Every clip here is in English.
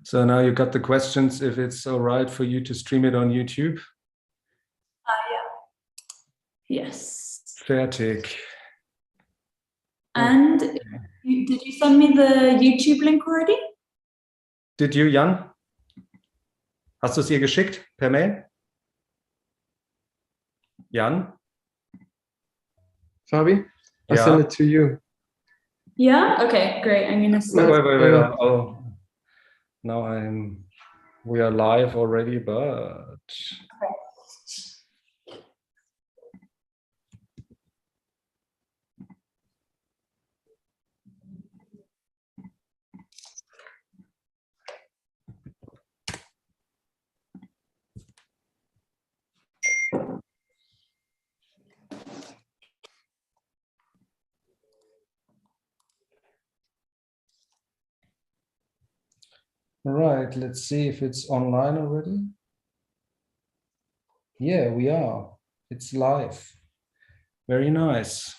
So now you got the questions, if it's all right for you to stream it on YouTube? Yeah. Yes. Fertig. And did you send me the YouTube link already? Did you, Jan? Hast du es ihr geschickt per Mail? Jan? Fabi, I send it to you. Yeah. Okay. Great. I'm gonna. Wait. Oh, now we are live already, but. Okay. All right, let's see if it's online already. Yeah, we are. It's live. Very nice.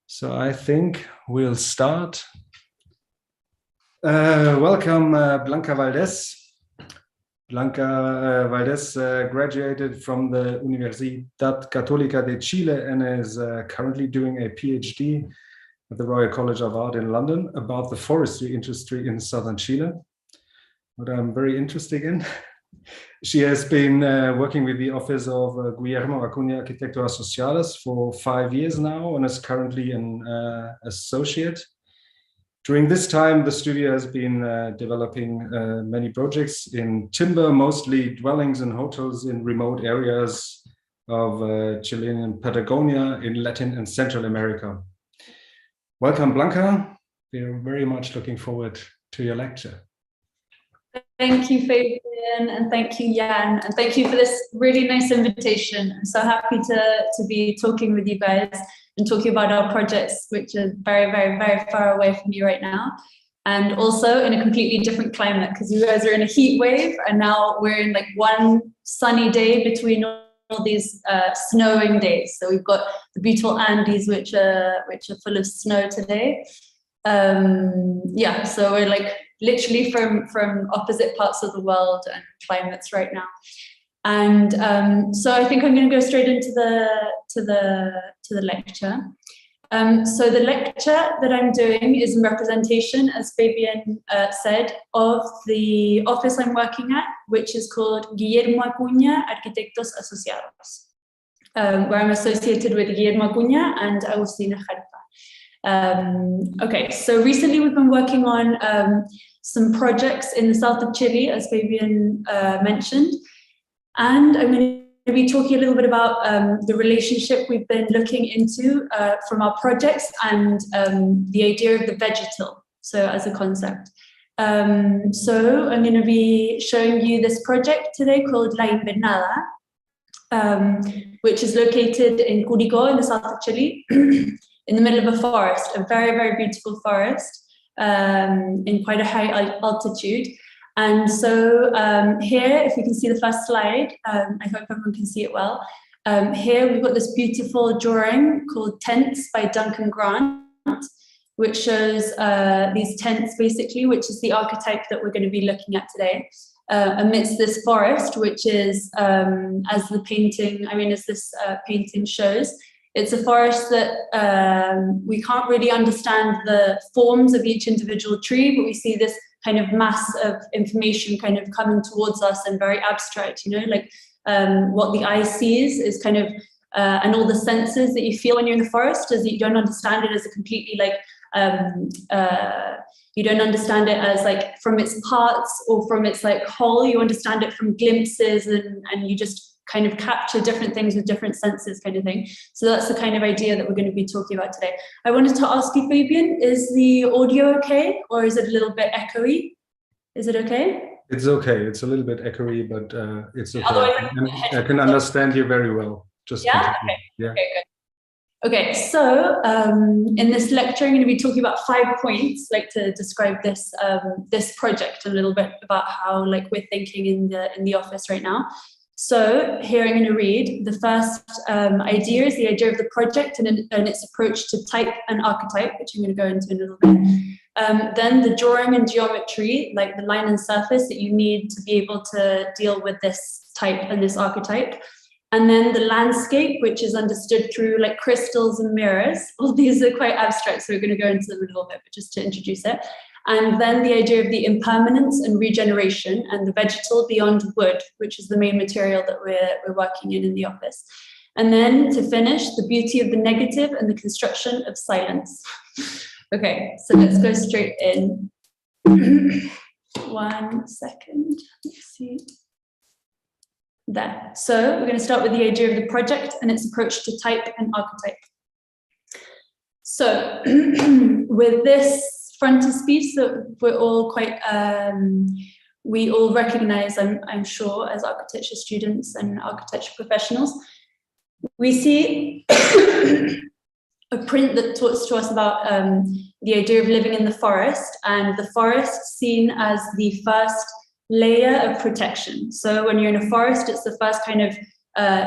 So I think we'll start. Welcome, Blanca Valdes. Blanca Valdes graduated from the Universidad Católica de Chile and is currently doing a PhD at the Royal College of Art in London about the forestry industry in southern Chile, what I'm very interested in. She has been working with the office of Guillermo Acuña Arquitecturas Sociales for 5 years now and is currently an associate. During this time, the studio has been developing many projects in timber, mostly dwellings and hotels in remote areas of Chilean Patagonia in Latin and Central America. Welcome, Blanca. We're very much looking forward to your lecture. Thank you, Fabian, and thank you, Jan, and thank you for this really nice invitation. I'm so happy to be talking with you guys and talking about our projects, which are very, very, very far away from you right now, and also in a completely different climate, because you guys are in a heat wave, and now we're in like one sunny day between all these snowing days. So we've got the beautiful Andes, which are full of snow today. Yeah, so we're like literally from opposite parts of the world and climates right now. And so I think I'm going to go straight into the lecture. So the lecture that I'm doing is in representation, as Fabian said, of the office I'm working at, which is called Guillermo Acuña Arquitectos Asociados, where I'm associated with Guillermo Acuña and Agustina Jarpa. Okay, so recently we've been working on some projects in the south of Chile, as Fabian mentioned, and I'm going to be talking a little bit about the relationship we've been looking into from our projects and the idea of the vegetal, so as a concept. So I'm going to be showing you this project today called La Invernada, which is located in Curicó in the south of Chile, in the middle of a forest, a very, very beautiful forest in quite a high altitude. And so here, if you can see the first slide, I hope everyone can see it well. Here we've got this beautiful drawing called Tents by Duncan Grant, which shows these tents basically, which is the archetype that we're going to be looking at today, amidst this forest, which is, as the painting, as this painting shows, it's a forest that we can't really understand the forms of each individual tree, but we see this kind of mass of information kind of coming towards us and very abstract, you know, like what the eye sees is kind of, and all the senses that you feel when you're in the forest is that you don't understand it as a completely like, you don't understand it as like from its parts or from its like whole, you understand it from glimpses and you just kind of capture different things with different senses kind of thing. So that's the kind of idea that we're going to be talking about today. I wanted to ask you, Fabian, is the audio okay? Or is it a little bit echoey? Is it okay? It's okay. It's a little bit echoey, but it's okay. Otherwise, I can understand you very well. Just yeah? continue. Okay. Yeah. Okay, good. Okay, so in this lecture, I'm going to be talking about 5 points, like to describe this this project a little bit about how like we're thinking in the office right now. So here I'm going to read the first idea is the idea of the project and its approach to type and archetype, which I'm going to go into in a little bit. Then the drawing and geometry, like the line and surface that you need to be able to deal with this type and this archetype. And then the landscape, which is understood through like crystals and mirrors. All these are quite abstract, so we're going to go into them a little bit, but just to introduce it. And then the idea of the impermanence and regeneration and the vegetal beyond wood, which is the main material that we're working in the office. And then to finish, the beauty of the negative and the construction of silence. Okay, so let's go straight in. 1 second, let's see. There. So we're going to start with the idea of the project and its approach to type and archetype. So with this frontispiece that we're all quite, we all recognize, I'm sure, as architecture students and architecture professionals, we see a print that talks to us about the idea of living in the forest, and the forest seen as the first layer of protection. So when you're in a forest, it's the first kind of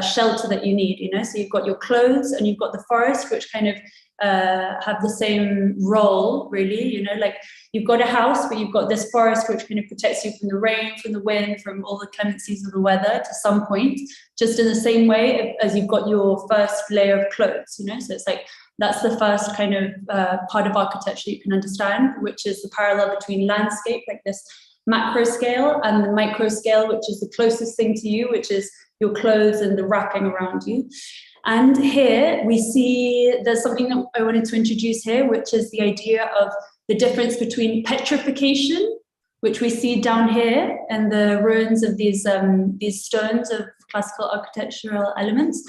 shelter that you need, you know, so you've got your clothes and you've got the forest, which kind of have the same role, really, you know, like you've got a house, but you've got this forest which kind of protects you from the rain, from the wind, from all the clemencies of the weather to some point, just in the same way as you've got your first layer of clothes, you know, so it's like that's the first kind of part of architecture you can understand, which is the parallel between landscape, like this macro scale, and the micro scale, which is the closest thing to you, which is your clothes and the wrapping around you. And here we see there's something that I wanted to introduce here, which is the idea of the difference between petrification, which we see down here, and the ruins of these stones of classical architectural elements.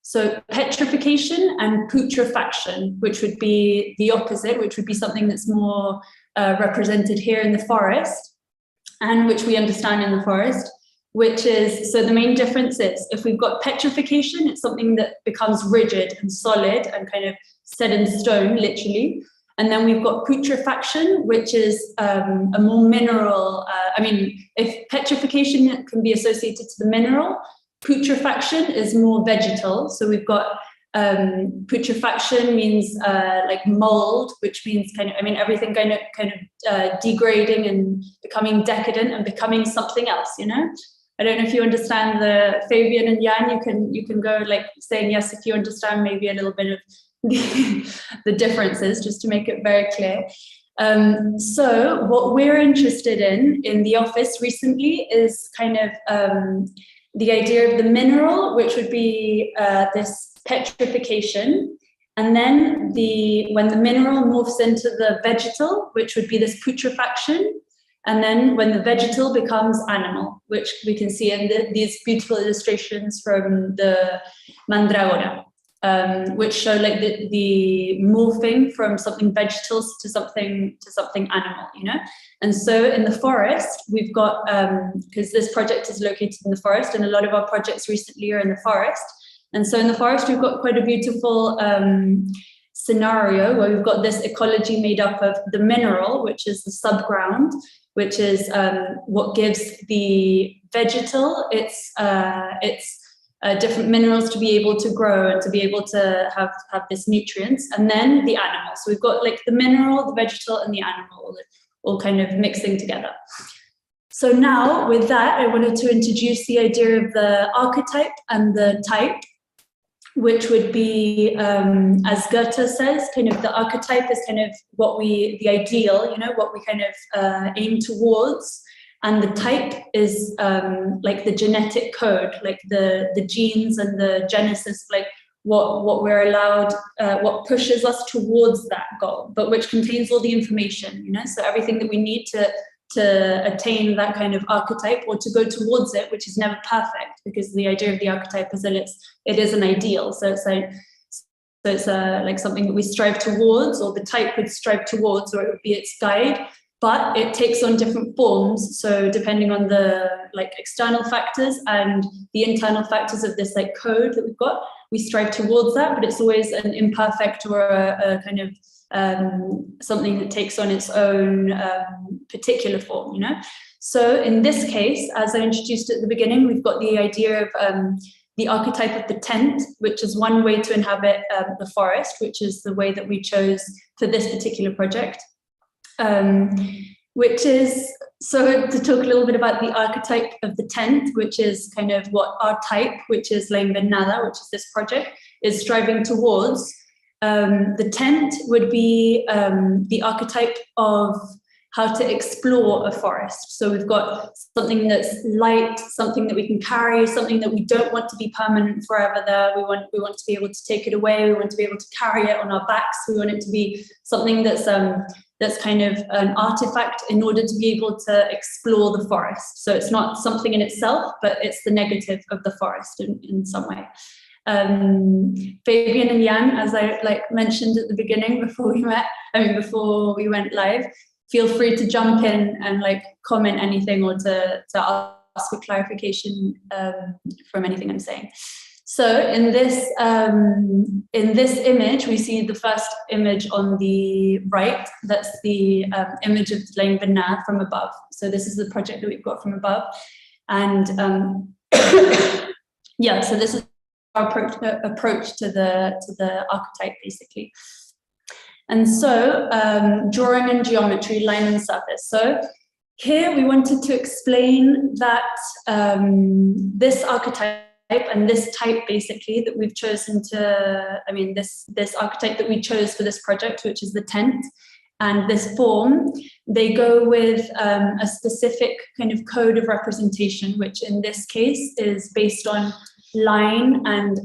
So petrification and putrefaction, which would be the opposite, which would be something that's more represented here in the forest, and which we understand in the forest, which is, so the main difference is if we've got petrification, it's something that becomes rigid and solid and kind of set in stone, literally. And then we've got putrefaction, which is a more mineral, I mean, if petrification can be associated to the mineral, putrefaction is more vegetal. So we've got putrefaction means like mold, which means kind of, I mean, everything kind of degrading and becoming decadent and becoming something else, you know? I don't know if you understand the Fabian and Jan, you can go like saying yes if you understand maybe a little bit of the differences, just to make it very clear. So what we're interested in the office recently is kind of the idea of the mineral, which would be this petrification, and then when the mineral morphs into the vegetal, which would be this putrefaction, and then when the vegetal becomes animal, which we can see in these beautiful illustrations from the Mandragora, which show like the morphing from something vegetal to something animal, you know. And so in the forest, we've got, because this project is located in the forest, and a lot of our projects recently are in the forest. And so in the forest, we've got quite a beautiful scenario where we've got this ecology made up of the mineral, which is the subground, which is what gives the vegetal its different minerals to be able to grow and to be able to have this nutrients, and then the animal. So we've got like the mineral, the vegetal, and the animal all kind of mixing together. So now with that, I wanted to introduce the idea of the archetype and the type, which would be, as Goethe says, kind of the archetype is kind of the ideal, you know, what we kind of aim towards. And the type is like the genetic code, like the genes and the genesis, like what we're allowed, what pushes us towards that goal, but which contains all the information, you know, so everything that we need to attain that kind of archetype or to go towards it, which is never perfect, because the idea of the archetype is that it is an ideal. So it's like something that we strive towards, or the type would strive towards, or it would be its guide. But it takes on different forms. So depending on the like external factors and the internal factors of this like code that we've got, we strive towards that, but it's always an imperfect or a kind of something that takes on its own particular form, you know? So in this case, as I introduced at the beginning, we've got the idea of the archetype of the tent, which is one way to inhabit the forest, which is the way that we chose for this particular project. which is, so to talk a little bit about the archetype of the tent, which is kind of what our type, which is La Invernada, which is this project, is striving towards. The tent would be the archetype of how to explore a forest. So we've got something that's light, something that we can carry, something that we don't want to be permanent forever there. We want to be able to take it away. We want to be able to carry it on our backs. We want it to be something that's kind of an artifact in order to be able to explore the forest. So it's not something in itself, but it's the negative of the forest in some way. Fabian and Jan, as I mentioned at the beginning before we went live, feel free to jump in and comment anything or to ask for clarification from anything I'm saying. So in this image, we see the first image on the right. That's the image of La Invernada from above. So this is the project that we've got from above, and yeah. So this is our approach to the archetype, basically. And so drawing and geometry, line and surface. So here we wanted to explain that this archetype and this type, basically, that we've chosen to, this archetype that we chose for this project, which is the tent, and this form, they go with a specific kind of code of representation, which in this case is based on line and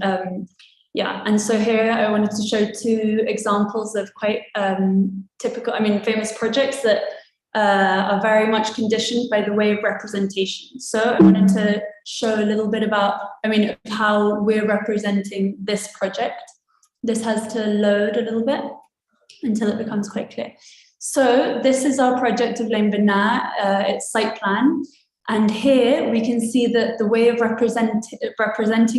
and so here I wanted to show two examples of quite typical, famous projects that are very much conditioned by the way of representation. So I wanted to show a little bit about, how we're representing this project. This has to load a little bit until it becomes quite clear. So this is our project of La Invernada, its site plan. And here we can see that the way of representing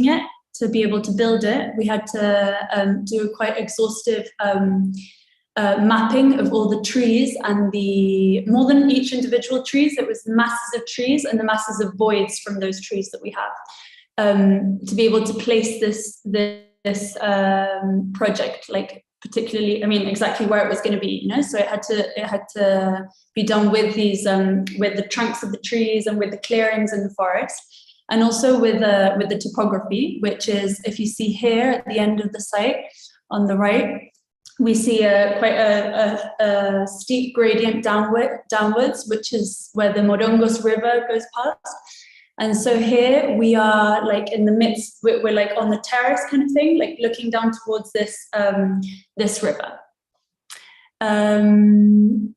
it, to be able to build it, we had to do a quite exhaustive mapping of all the trees and more than each individual trees, it was the masses of trees and the masses of voids from those trees that we have, to be able to place this project, particularly, exactly where it was going to be, so it had to be done with these with the trunks of the trees and with the clearings in the forest, and also with the topography, which is, if you see here at the end of the site on the right, we see quite a steep gradient downwards, which is where the Morongos River goes past. And so here we are in the midst, we're on the terrace kind of thing, looking down towards this this river. And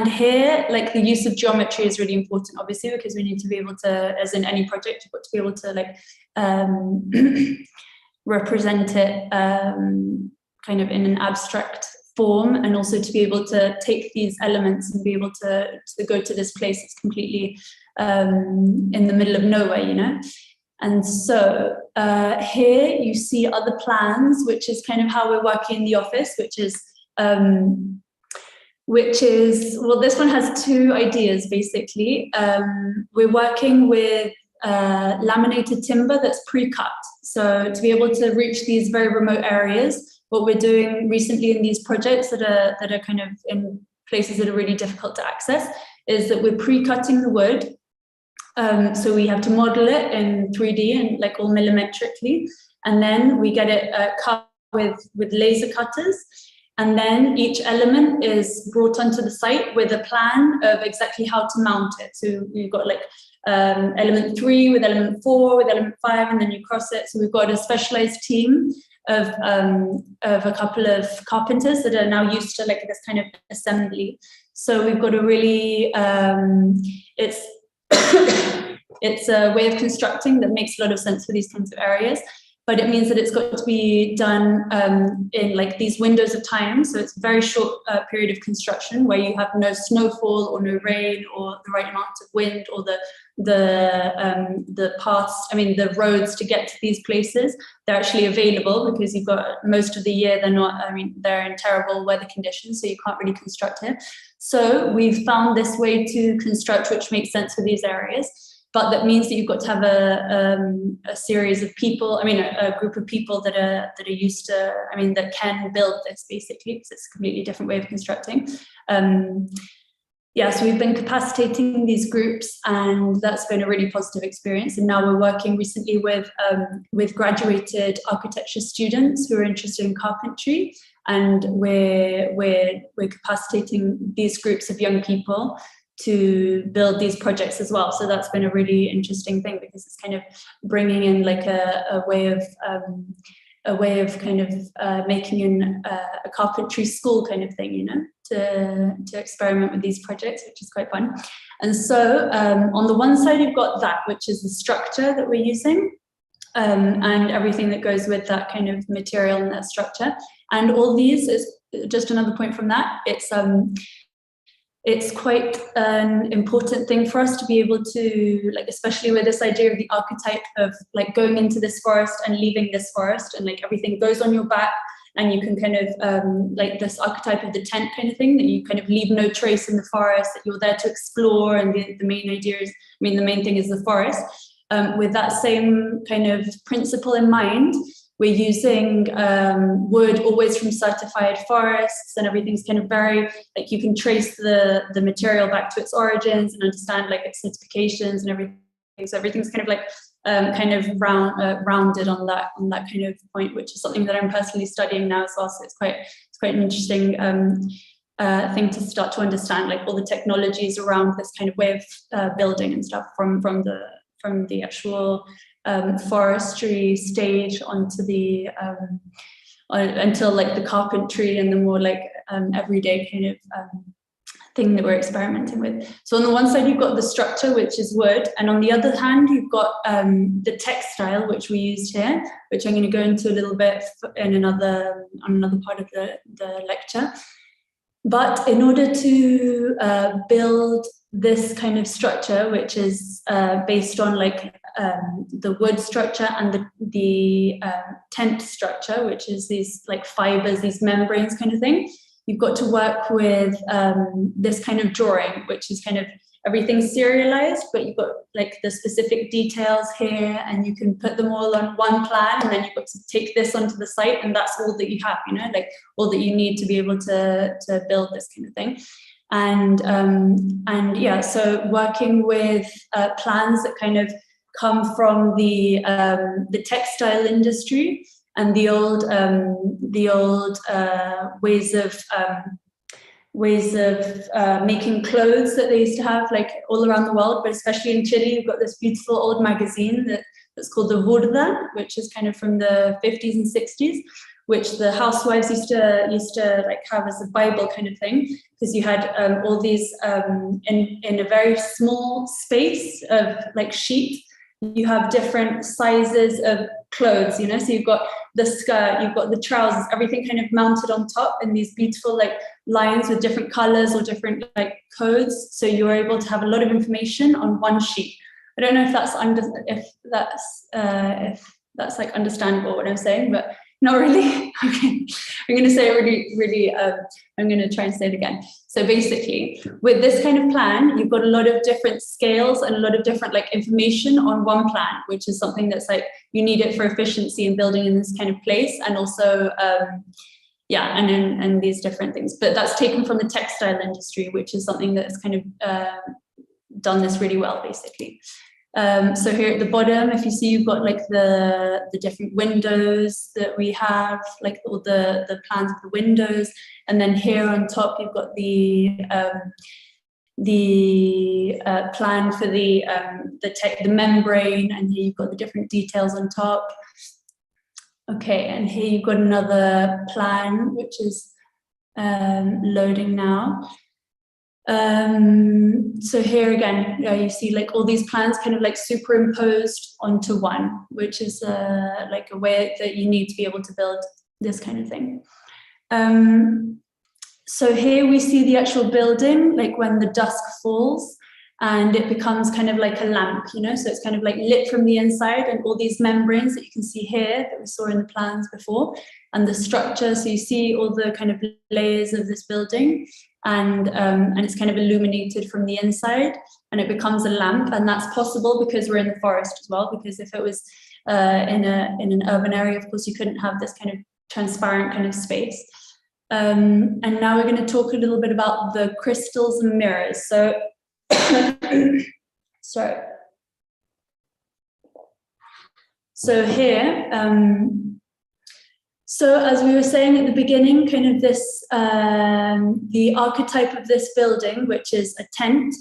here, the use of geometry is really important, obviously, because we need to be able to, as in any project, you've got to be able to represent it kind of in an abstract form, and also to be able to take these elements and be able to go to this place that's completely in the middle of nowhere, And so here you see other plans, which is kind of how we're working in the office, which is well, this one has two ideas, basically. We're working with laminated timber that's pre-cut. So to be able to reach these very remote areas, what we're doing recently in these projects that are kind of in places that are really difficult to access, is that we're pre-cutting the wood. So we have to model it in 3D and all millimetrically, and then we get it cut with laser cutters. And then each element is brought onto the site with a plan of exactly how to mount it. So we've got element 3 with element 4 with element 5, and then you cross it. So we've got a specialized team of a couple of carpenters that are now used to this kind of assembly. So we've got a really it's a way of constructing that makes a lot of sense for these kinds of areas. But it means that it's got to be done in these windows of time. So it's a very short period of construction where you have no snowfall or no rain or the right amount of wind or the paths, the roads to get to these places. They're actually available because you've got most of the year they're in terrible weather conditions, so you can't really construct here. So we've found this way to construct which makes sense for these areas. But that means that you've got to have a series of people, a group of people that are used to, that can build this, basically, because it's a completely different way of constructing. yeah, so we've been capacitating these groups, and that's been a really positive experience. And now we're working recently with graduated architecture students who are interested in carpentry, and we're capacitating these groups of young people to build these projects as well. So that's been a really interesting thing, because it's kind of bringing in like a way of kind of making a carpentry school kind of thing, you know, to experiment with these projects, which is quite fun. And so on the one side, you've got that, which is the structure that we're using, and everything that goes with that kind of material and that structure. And all these is just another point from that. It's quite an important thing for us to be able to, like, especially with this idea of the archetype of like going into this forest and leaving this forest, and like everything goes on your back, and you can kind of like this archetype of the tent kind of thing, that you kind of leave no trace in the forest, that you're there to explore, and the main idea is, I mean, the main thing is the forest. With that same kind of principle in mind, we're using wood always from certified forests, and everything's kind of very, like, you can trace the material back to its origins and understand like its certifications and everything. So everything's kind of like rounded on that kind of point, which is something that I'm personally studying now as well. So it's quite an interesting thing to start to understand, like all the technologies around this kind of way of building and stuff from the actual forestry stage onto the until like the carpentry and the more like everyday kind of thing that we're experimenting with. So on the one side, you've got the structure, which is wood, and on the other hand, you've got the textile, which we used here, which I'm going to go into a little bit in another part of the lecture. But in order to build this kind of structure, which is based on like the wood structure and the tent structure, which is these like fibers, these membranes kind of thing, you've got to work with this kind of drawing, which is kind of everything's serialized, but you've got like the specific details here, and you can put them all on one plan, and then you've got to take this onto the site, and that's all that you have, you know, like all that you need to be able to build this kind of thing. And yeah, so working with plans that kind of come from the textile industry and the old ways of making clothes that they used to have like all around the world, but especially in Chile, you've got this beautiful old magazine that's called the Burda, which is kind of from the 50s and 60s, which the housewives used to like have as a Bible kind of thing, because you had all these in a very small space of like sheet, you have different sizes of clothes, you know, so you've got the skirt, you've got the trousers, everything kind of mounted on top in these beautiful like lines with different colors or different like codes, so you're able to have a lot of information on one sheet. I don't know if that's like understandable what I'm saying, but not really. Okay, I'm going to say it really. I'm going to try and say it again. So basically, with this kind of plan, you've got a lot of different scales and a lot of different like information on one plan, which is something that's like you need it for efficiency in building in this kind of place, and also yeah, and these different things. But that's taken from the textile industry, which is something that's kind of done this really well, basically. So here at the bottom, if you see, you've got like the different windows that we have, like all the plans of the windows, and then here on top you've got the plan for the membrane, and here you've got the different details on top. Okay, and here you've got another plan which is loading now. So here again, you see like all these plans kind of like superimposed onto one, which is like a way that you need to be able to build this kind of thing. So here we see the actual building, like when the dusk falls and it becomes kind of like a lamp, you know, so it's kind of like lit from the inside, and all these membranes that you can see here that we saw in the plans before, and the structure, so you see all the kind of layers of this building, and it's kind of illuminated from the inside, and it becomes a lamp. And that's possible because we're in the forest as well, because if it was in an urban area, of course you couldn't have this kind of transparent kind of space. And now we're going to talk a little bit about the crystals and mirrors. So, sorry. So here, so as we were saying at the beginning, kind of this, the archetype of this building, which is a tent,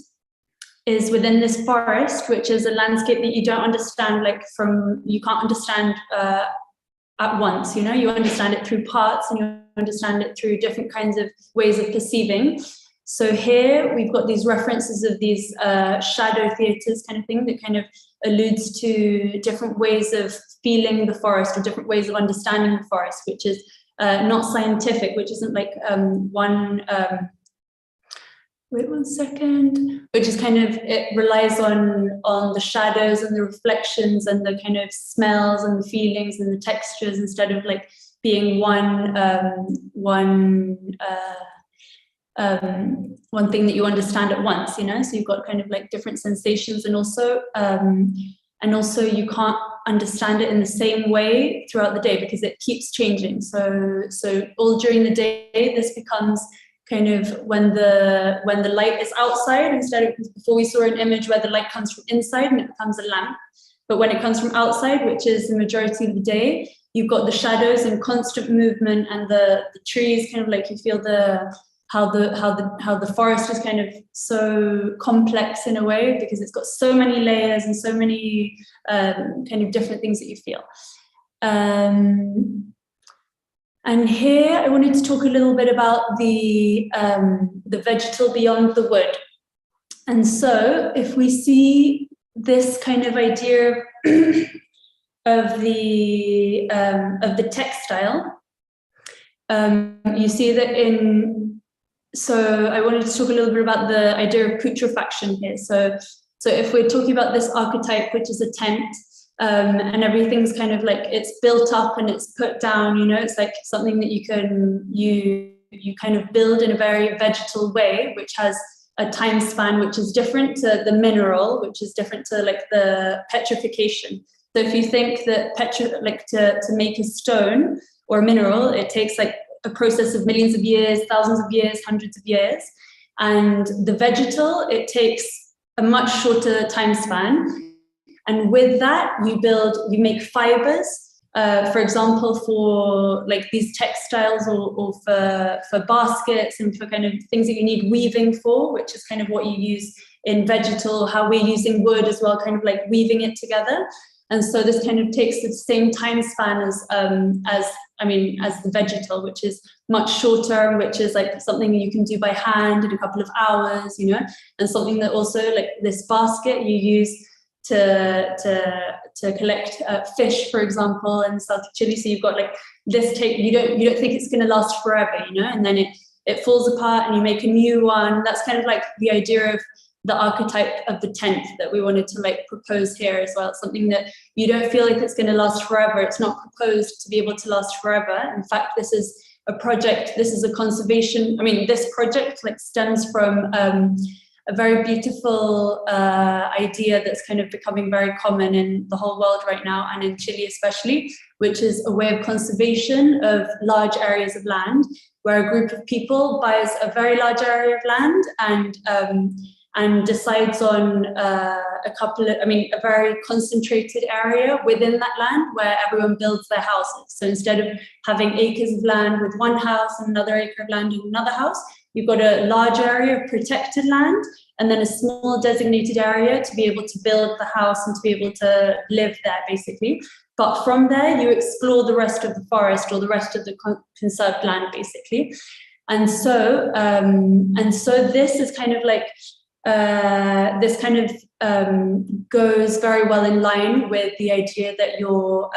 is within this forest, which is a landscape that you don't understand, like you can't understand at once, you know, you understand it through parts and you understand it through different kinds of ways of perceiving. So here we've got these references of these shadow theatres kind of thing that kind of alludes to different ways of feeling the forest or different ways of understanding the forest, which is not scientific, which isn't like wait one second, which is kind of, it relies on the shadows and the reflections and the kind of smells and the feelings and the textures instead of like being one thing that you understand at once, you know. So you've got kind of like different sensations, and also you can't understand it in the same way throughout the day because it keeps changing. So all during the day, this becomes kind of when the light is outside, instead of, before we saw an image where the light comes from inside and it becomes a lamp, but when it comes from outside, which is the majority of the day, you've got the shadows and constant movement, and the trees kind of like, you feel how the forest is kind of so complex in a way because it's got so many layers and so many kind of different things that you feel. And here I wanted to talk a little bit about the vegetal beyond the wood. And so if we see this kind of idea of the textile, you see that so I wanted to talk a little bit about the idea of putrefaction here. So if we're talking about this archetype, which is a tent, and everything's kind of like, it's built up and it's put down, you know, it's like something that you kind of build in a very vegetal way, which has a time span which is different to the mineral, which is different to like the petrification. So if you think that to make a stone or a mineral, it takes like a process of millions of years, thousands of years, hundreds of years. And the vegetal, it takes a much shorter time span. And with that, you make fibers, for example, for like these textiles or for baskets and for kind of things that you need weaving for, which is kind of what you use in vegetal, how we're using wood as well, kind of like weaving it together. And so this kind of takes the same time span as the vegetal, which is much shorter, which is like something you can do by hand in a couple of hours, you know, and something that also, like this basket you use to collect fish, for example, in South Chile. So you've got like this tape, you don't think it's going to last forever, you know, and then it falls apart and you make a new one. That's kind of like the idea of the archetype of the tent that we wanted to like propose here as well. It's something that you don't feel like it's going to last forever. It's not proposed to be able to last forever. In fact, this is a project, this is a conservation, this project like stems from a very beautiful idea that's kind of becoming very common in the whole world right now, and in Chile especially, which is a way of conservation of large areas of land, where a group of people buys a very large area of land and decides on a very concentrated area within that land where everyone builds their houses. So instead of having acres of land with one house and another acre of land in another house, you've got a large area of protected land and then a small designated area to be able to build the house and to be able to live there, basically. But from there, you explore the rest of the forest or the rest of the conserved land, basically. And so this is kind of like, this kind of goes very well in line with the idea that you're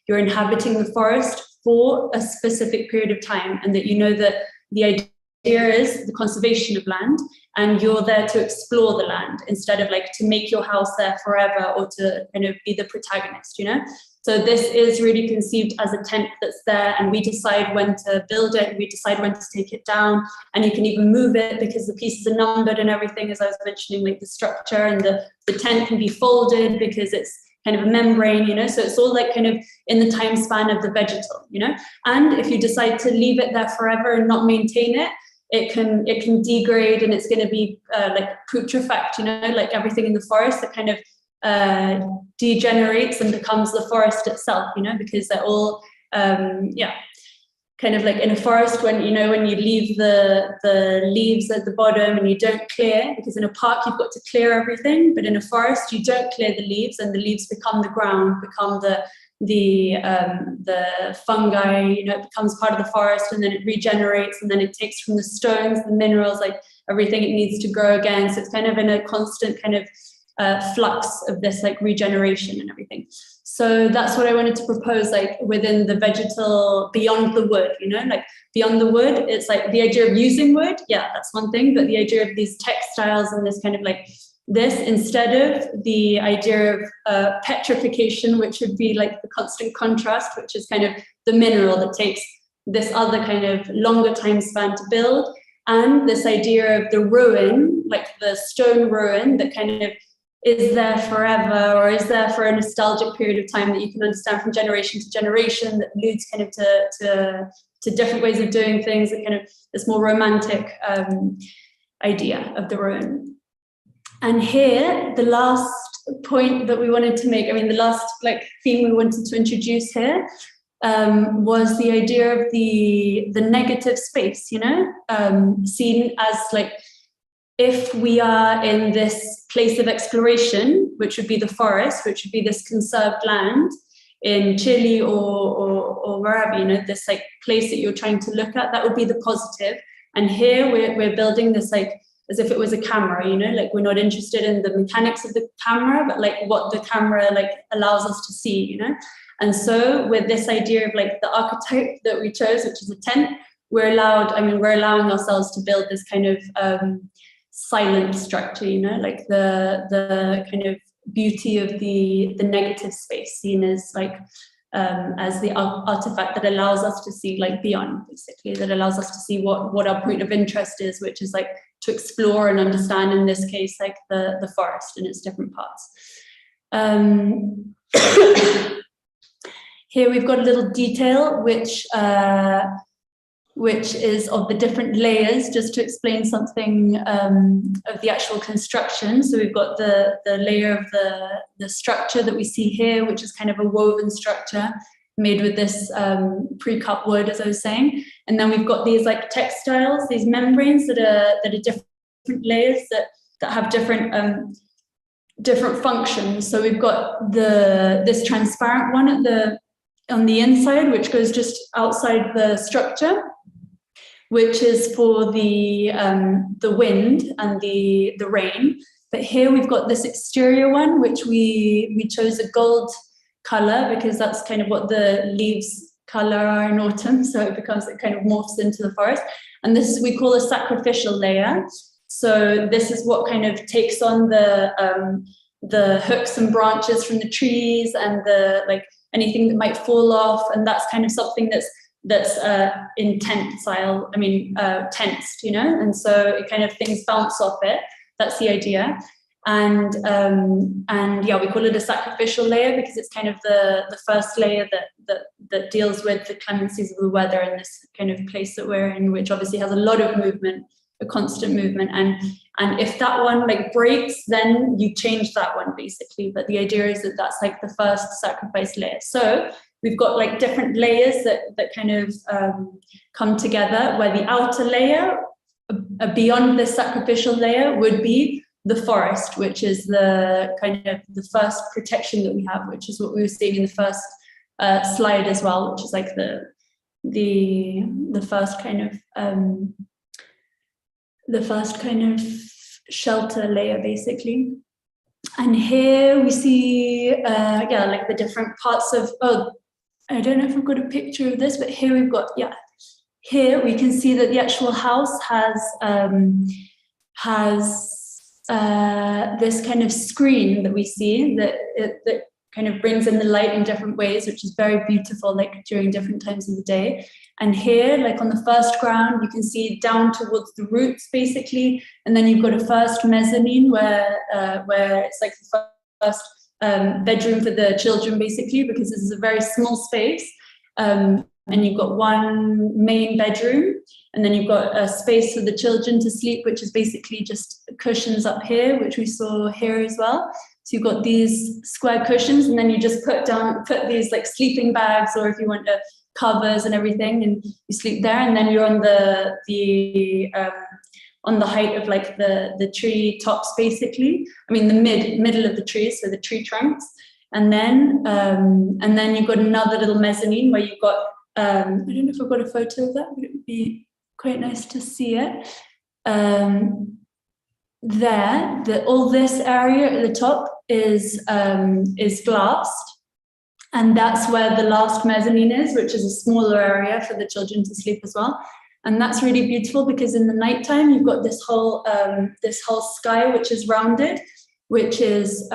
inhabiting the forest for a specific period of time, and that you know that the idea is the conservation of land, and you're there to explore the land instead of like to make your house there forever or to kind of be the protagonist, you know? So this is really conceived as a tent that's there, and we decide when to build it, and we decide when to take it down, and you can even move it because the pieces are numbered and everything, as I was mentioning, like the structure, and the tent can be folded because it's kind of a membrane, you know, so it's all like kind of in the time span of the vegetal, you know. And if you decide to leave it there forever and not maintain it, it can degrade, and it's going to be like putrefact, you know, like everything in the forest that kind of degenerates and becomes the forest itself, you know, because they're all kind of like in a forest, when you know, when you leave the leaves at the bottom and you don't clear, because in a park you've got to clear everything, but in a forest you don't clear the leaves, and the leaves become the ground, become the fungi, you know, it becomes part of the forest, and then it regenerates, and then it takes from the stones, the minerals, like everything it needs to grow again. So it's kind of in a constant kind of flux of this like regeneration and everything. So that's what I wanted to propose, like within the vegetal, beyond the wood, you know, like beyond the wood, it's like the idea of using wood. Yeah, that's one thing, but the idea of these textiles and this kind of like this, instead of the idea of petrification, which would be like the constant contrast, which is kind of the mineral that takes this other kind of longer time span to build, and this idea of the ruin, like the stone ruin that kind of is there forever, or is there for a nostalgic period of time that you can understand from generation to generation, that alludes kind of to different ways of doing things, that kind of this more romantic idea of the ruin. And here, the last point that we wanted to make, I mean, the last like theme we wanted to introduce here was the idea of the negative space, you know, seen as like, if we are in this place of exploration, which would be the forest, which would be this conserved land in Chile or wherever, you know, this like place that you're trying to look at, that would be the positive. And here we're building this like, as if it was a camera, you know, like we're not interested in the mechanics of the camera, but like what the camera like allows us to see, you know. And so with this idea of like the archetype that we chose, which is a tent, we're allowing ourselves to build this kind of silent structure, you know, like the kind of beauty of the negative space, seen as like as the artifact that allows us to see like beyond, basically, that allows us to see what our point of interest is, which is like to explore and understand, in this case, like the forest in its different parts. Here we've got a little detail which is of the different layers, just to explain something of the actual construction. So we've got the layer of the structure that we see here, which is kind of a woven structure made with this pre-cut wood, as I was saying. And then we've got these like textiles, these membranes that are different layers that have different functions. So we've got this transparent one on the inside, which goes just outside the structure, which is for the wind and the rain. But here we've got this exterior one, which we chose a gold color, because that's kind of what the leaves color are in autumn. So it kind of morphs into the forest. And this we call a sacrificial layer. So this is what kind of takes on the hooks and branches from the trees, and the like anything that might fall off. And that's kind of something that's in tensed, you know, and so it kind of things bounce off it. That's the idea. And yeah, we call it a sacrificial layer because it's kind of the first layer that deals with the clemencies of the weather in this kind of place that we're in, which obviously has a lot of movement, a constant movement. And if that one like breaks, then you change that one, basically. But the idea is that that's like the first sacrifice layer. So we've got like different layers that kind of come together, where the outer layer, beyond this sacrificial layer, would be the forest, which is the kind of the first protection that we have, which is what we were seeing in the first slide as well, which is like the first kind of shelter layer, basically. And here we see like the different parts of, I don't know if I've got a picture of this, but here we've got, here we can see that the actual house has this kind of screen that we see that kind of brings in the light in different ways, which is very beautiful, like during different times of the day. And here, like on the first ground, you can see down towards the roots, basically. And then you've got a first mezzanine where it's like the first bedroom for the children, basically, because this is a very small space. And you've got one main bedroom, and then you've got a space for the children to sleep, which is basically just cushions up here, which we saw here as well. So you've got these square cushions, and then you just put these like sleeping bags, or if you want covers and everything, and you sleep there. And then you're on the height of like the tree tops, basically. I mean, the middle of the trees, so the tree trunks. And then you've got another little mezzanine where you've got, I don't know if I've got a photo of that, but it would be quite nice to see it. All this area at the top is glassed, and that's where the last mezzanine is, which is a smaller area for the children to sleep as well. And that's really beautiful because in the nighttime you've got this whole sky which is rounded, which is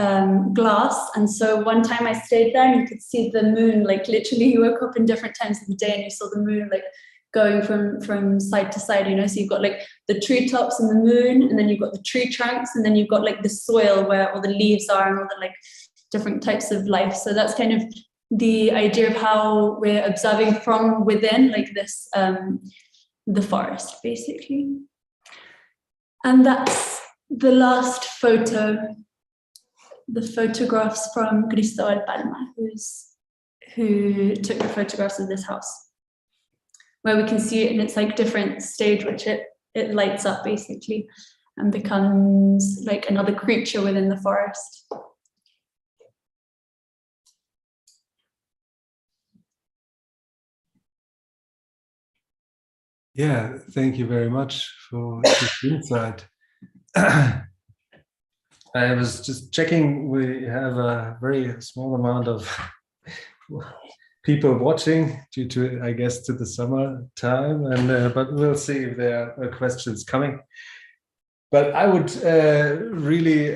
glass. And so one time I stayed there and you could see the moon, like literally you woke up in different times of the day and you saw the moon like going from side to side, you know. So you've got like the treetops and the moon, and then you've got the tree trunks, and then you've got like the soil where all the leaves are and all the like different types of life. So that's kind of the idea of how we're observing from within, like this, the forest, basically. And that's the last photo, the photographs from Cristóbal Palma, who took the photographs of this house, where we can see it in its like different stage, which it lights up basically and becomes like another creature within the forest. Yeah, thank you very much for this insight. I was just checking, we have a very small amount of people watching due to, I guess, to the summer time, and but we'll see if there are questions coming. But I would really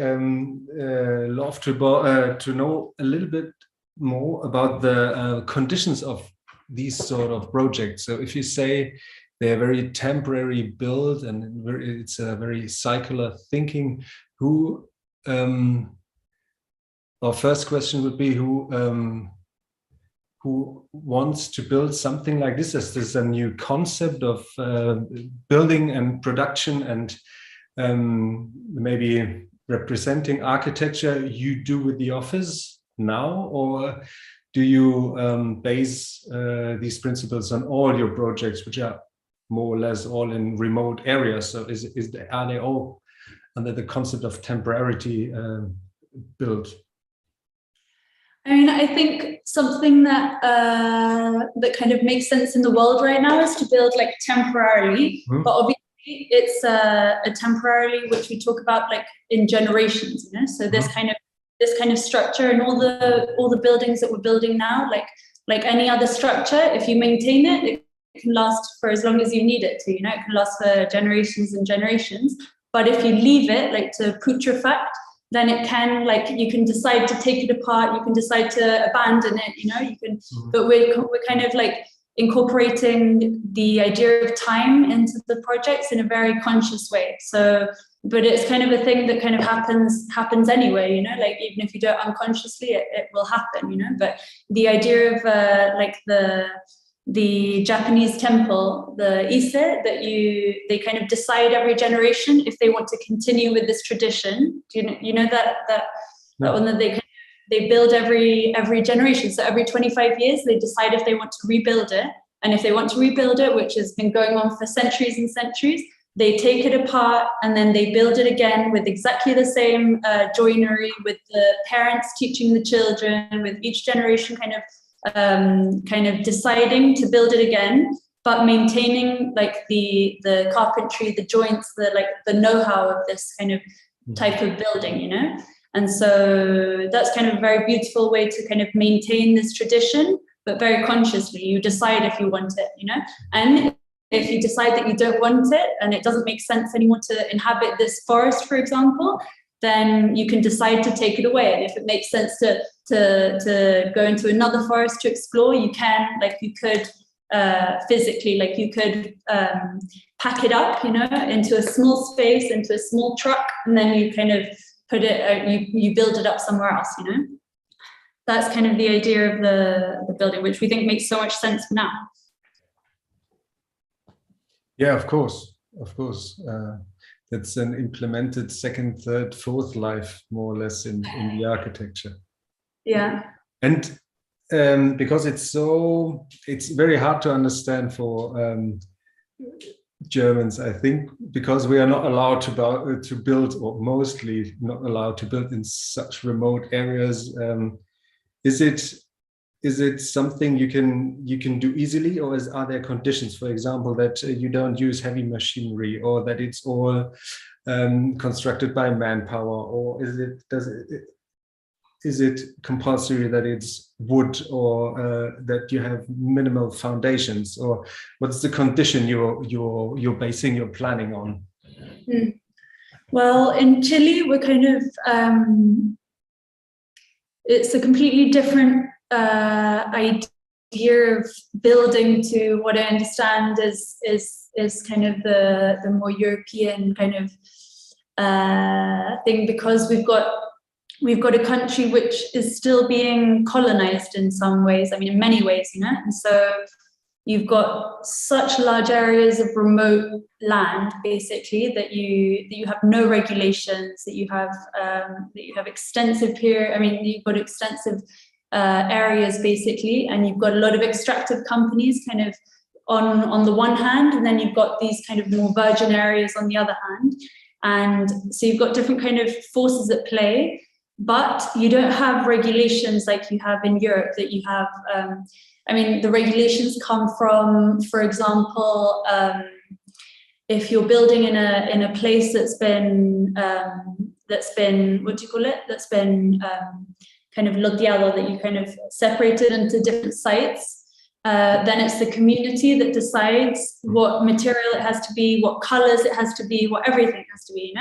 love to know a little bit more about the conditions of these sort of projects. So if you say they're very temporary build and it's a very circular thinking, who, our first question would be who wants to build something like this? Is this a new concept of building and production and maybe representing architecture you do with the office now, or do you base these principles on all your projects, which are more or less all in remote areas? So are they all under the concept of temporarity built? I mean, I think something that that kind of makes sense in the world right now is to build like temporarily, but obviously it's a temporarily which we talk about like in generations, you know. So this kind of structure and all the buildings that we're building now, like any other structure, if you maintain it, it can last for as long as you need it to, you know. It can last for generations and generations. But if you leave it like to putrefact, then it can, like, you can decide to take it apart, you can decide to abandon it, you know, you can, but we're kind of like incorporating the idea of time into the projects in a very conscious way. So, but it's kind of a thing that kind of happens anyway, you know, like even if you do it unconsciously, it will happen, you know. But the idea of like the Japanese temple, the ise, that they kind of decide every generation if they want to continue with this tradition. Do you know that one that they build every generation? So every 25 years they decide if they want to rebuild it, and if they want to rebuild it, which has been going on for centuries and centuries, they take it apart and then they build it again with exactly the same joinery, with the parents teaching the children, with each generation kind of deciding to build it again, but maintaining like the carpentry, the joints, the know-how of this kind of type of building, you know. And so that's kind of a very beautiful way to kind of maintain this tradition, but very consciously. You decide if you want it, you know. And if you decide that you don't want it and it doesn't make sense anymore to inhabit this forest, for example, then you can decide to take it away. And if it makes sense to go into another forest to explore, you can, like you could physically, like you could pack it up, you know, into a small space, into a small truck, and then you kind of put it, you build it up somewhere else, you know. that's kind of the idea of the building, which we think makes so much sense now. Yeah, of course. That's an implemented second, third, fourth life, more or less, in the architecture. Yeah. And because it's very hard to understand for Germans, I think, because we are not allowed to build, or mostly not allowed to build in such remote areas. Is it something you can do easily, or are there conditions, for example, that you don't use heavy machinery, or that it's all constructed by manpower, or is it compulsory that it's wood, or that you have minimal foundations, or what's the condition you're basing your planning on? Well, in Chile, we're kind of it's a completely different idea of building to what I understand is kind of the more European kind of thing, because we've got a country which is still being colonized in some ways. I mean, in many ways, and so you've got such large areas of remote land, basically, that you have no regulations, that you have extensive you've got extensive areas, basically, and you've got a lot of extractive companies kind of on the one hand, and then you've got these kind of more virgin areas on the other hand. And so you've got different kind of forces at play, but you don't have regulations like you have in Europe, that you have, the regulations come from, for example, if you're building in a place that's been what do you call it? That's been kind of loteado, that you kind of separated into different sites. Then it's the community that decides what material it has to be, what colors it has to be, what everything has to be,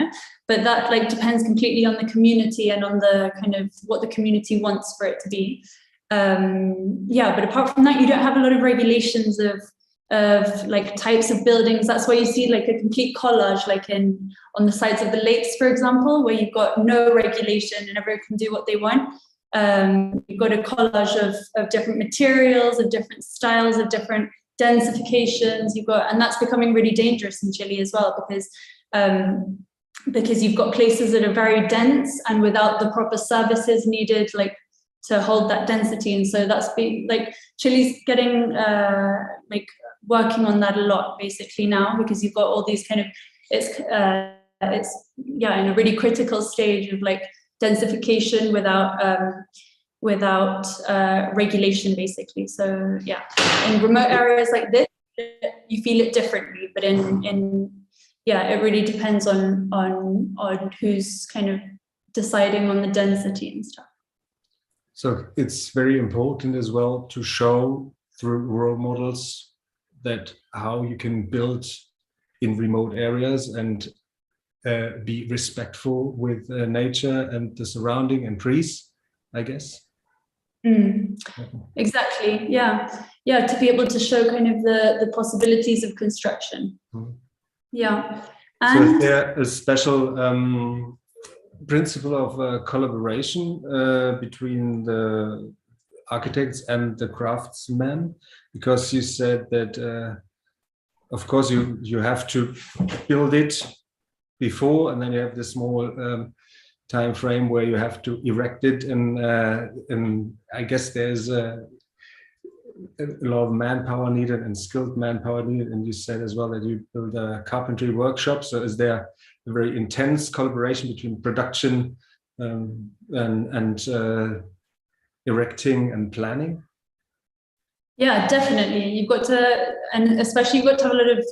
But that depends completely on the community and on the kind of what the community wants for it to be. But apart from that, you don't have a lot of regulations of types of buildings. That's why you see a complete collage, on the sides of the lakes, for example, where you've got no regulation and everyone can do what they want. You've got a collage of different materials, of different styles, of different densifications. And that's becoming really dangerous in Chile as well, because you've got places that are very dense and without the proper services needed, to hold that density. And so that's been Chile's getting working on that a lot, basically, now, because you've got all these kind of it's in a really critical stage of densification without regulation, regulation, So in remote areas like this, you feel it differently, but it really depends on who's kind of deciding on the density and stuff. So it's very important as well to show through role models that how you can build in remote areas and be respectful with nature and the surrounding and trees, I guess. Exactly. Yeah. To be able to show kind of the possibilities of construction. Yeah. And so is there a special principle of collaboration between the architects and the craftsmen? Because you said that, of course, you have to build it before, and then you have this small time frame where you have to erect it, and I guess there's a lot of manpower needed and skilled manpower needed. And you said as well that you build a carpentry workshop. So is there a very intense collaboration between production and erecting and planning? Yeah, definitely. You've got to, and especially you've got to have a lot of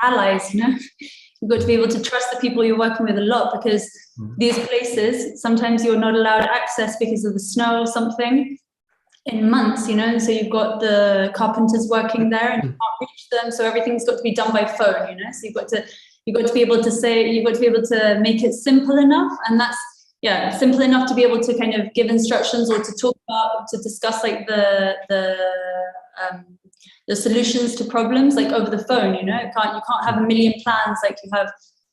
allies, You've got to be able to trust the people you're working with a lot, because these places, sometimes you're not allowed access because of the snow or something in months, and so you've got the carpenters working there and you can't reach them. So everything's got to be done by phone, So you've got to be able to make it simple enough. And that's, simple enough to be able to kind of give instructions or to talk about, to discuss the solutions to problems over the phone. You can't have a million plans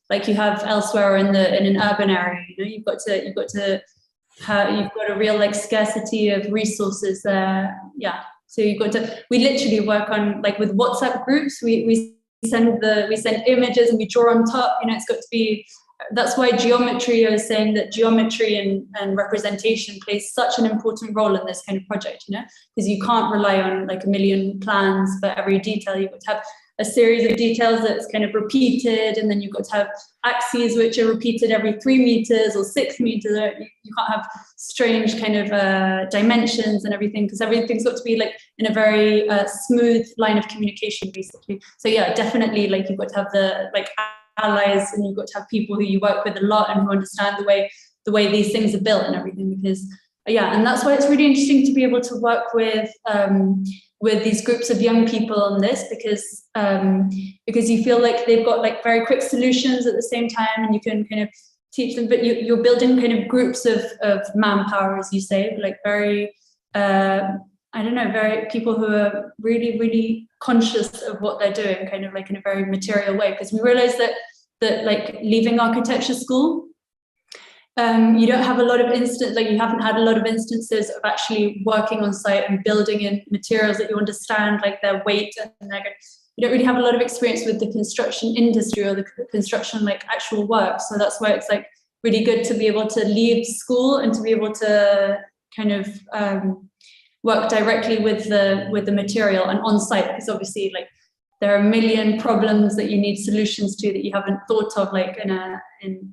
like you have elsewhere in an urban area. You've got to you've got a real like scarcity of resources there. Yeah. So you've got to, we literally work on like with WhatsApp groups, we send images and we draw on top, you know, it's got to be, that's why geometry, I was saying that geometry and representation plays such an important role in this kind of project, you know, because you can't rely on like a million plans for every detail. You've got to have a series of details that's kind of repeated, and then you've got to have axes which are repeated every 3 meters or 6 meters. You can't have strange kind of dimensions and everything, because everything's got to be like in a very smooth line of communication, basically. So yeah, definitely, like you've got to have the like allies, and you've got to have people who you work with a lot and who understand the way these things are built and everything, because yeah, and that's why it's really interesting to be able to work with these groups of young people on this, because you feel like they've got like very quick solutions at the same time, and you can kind of teach them, but you're building kind of groups of manpower, as you say, like very I don't know, very people who are really, really conscious of what they're doing, kind of like in a very material way. Because we realized that like leaving architecture school, you don't have a lot of you haven't had a lot of instances of actually working on site and building in materials that you understand, like their weight, and you don't really have a lot of experience with the construction industry or the construction like actual work. So that's why it's like really good to be able to leave school and to be able to kind of work directly with the material and on site, because obviously like there are a million problems that you need solutions to that you haven't thought of, like in